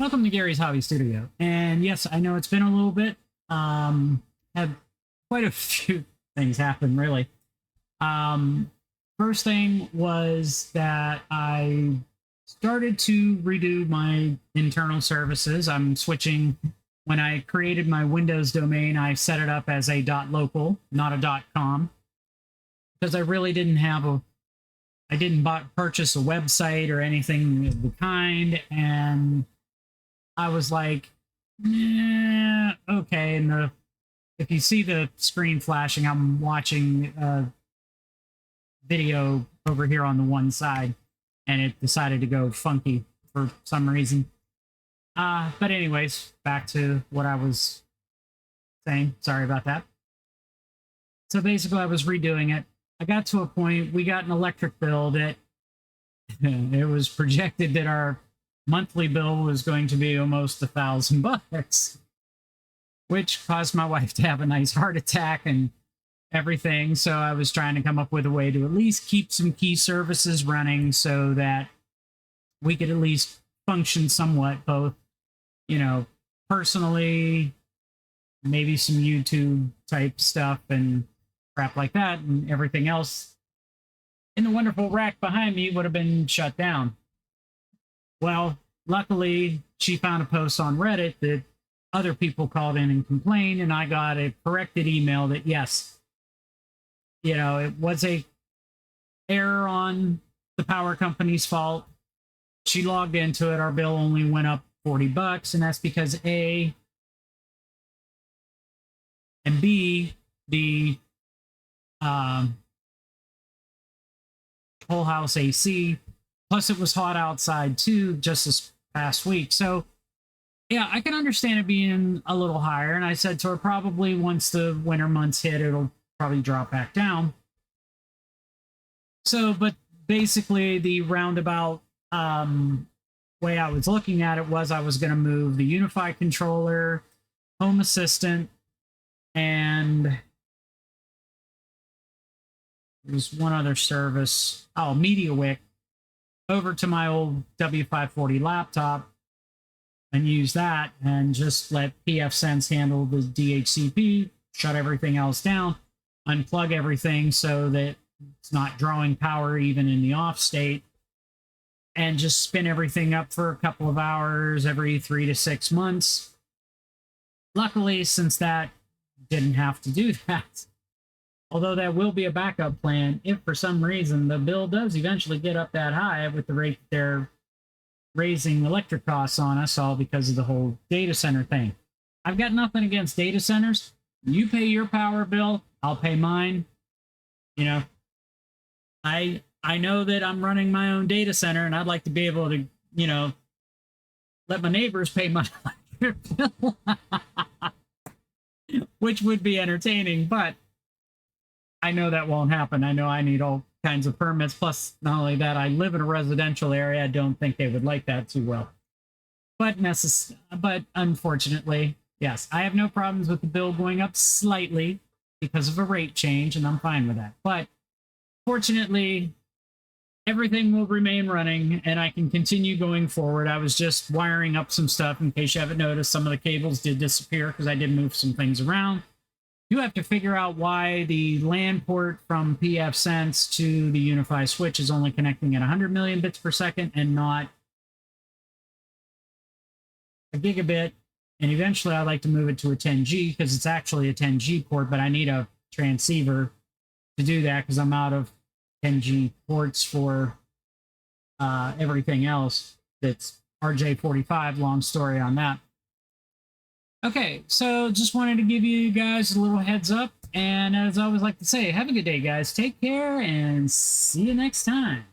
Welcome to Gary's Hobby Studio. And yes, I know it's been a little bit. Had quite a few things happen, really. First thing was that I started to redo my internal services. I'm switching. When I created my Windows domain, I set it up as a .local, not a .com, because I really didn't have a I didn't purchase a website or anything of the kind, and I was like, okay. And if you see the screen flashing, I'm watching a video over here on the one side, and it decided to go funky for some reason. But anyways, back to what I was saying. Sorry about that. So basically, I was redoing it. I got to a point, we got an electric bill that it was projected that our monthly bill was going to be almost $1,000, which caused my wife to have a nice heart attack and everything. So I was trying to come up with a way to at least keep some key services running so that we could at least function somewhat, both, personally, maybe some YouTube type stuff and crap like that, and everything else in the wonderful rack behind me would have been shut down. Well, luckily, she found a post on Reddit that other people called in and complained, and I got a corrected email that, yes, it was a error on the power company's fault. She logged into it. Our bill only went up $40, and that's because A, and B, the whole house AC, plus it was hot outside too just this past week. So yeah, I can understand it being a little higher, and I said to her, probably once the winter months hit, it'll probably drop back down. So, but basically the roundabout way I was looking at it was I was going to move the Unify controller, Home Assistant, and there's one other service, MediaWik, over to my old W540 laptop and use that and just let pfSense handle the DHCP, shut everything else down, unplug everything so that it's not drawing power even in the off state, and just spin everything up for a couple of hours every 3 to 6 months. Luckily, since that didn't have to do that, although that will be a backup plan if for some reason the bill does eventually get up that high with the rate they're raising electric costs on us, all because of the whole data center thing. I've got nothing against data centers. You pay your power bill, I'll pay mine. I know that I'm running my own data center, and I'd like to be able to, let my neighbors pay my electric bill, which would be entertaining, but I know that won't happen. I know I need all kinds of permits. Plus, not only that, I live in a residential area. I don't think they would like that too well. But unfortunately, yes, I have no problems with the bill going up slightly because of a rate change, and I'm fine with that. But fortunately, everything will remain running, and I can continue going forward. I was just wiring up some stuff. In case you haven't noticed, some of the cables did disappear because I did move some things around. You have to figure out why the LAN port from pfSense to the Unify switch is only connecting at 100 million bits per second and not a gigabit. And eventually I'd like to move it to a 10G because it's actually a 10G port, but I need a transceiver to do that because I'm out of 10G ports for everything else that's RJ45. Long story on that. Okay, so just wanted to give you guys a little heads up, and as I always like to say, have a good day, guys. Take care, and see you next time.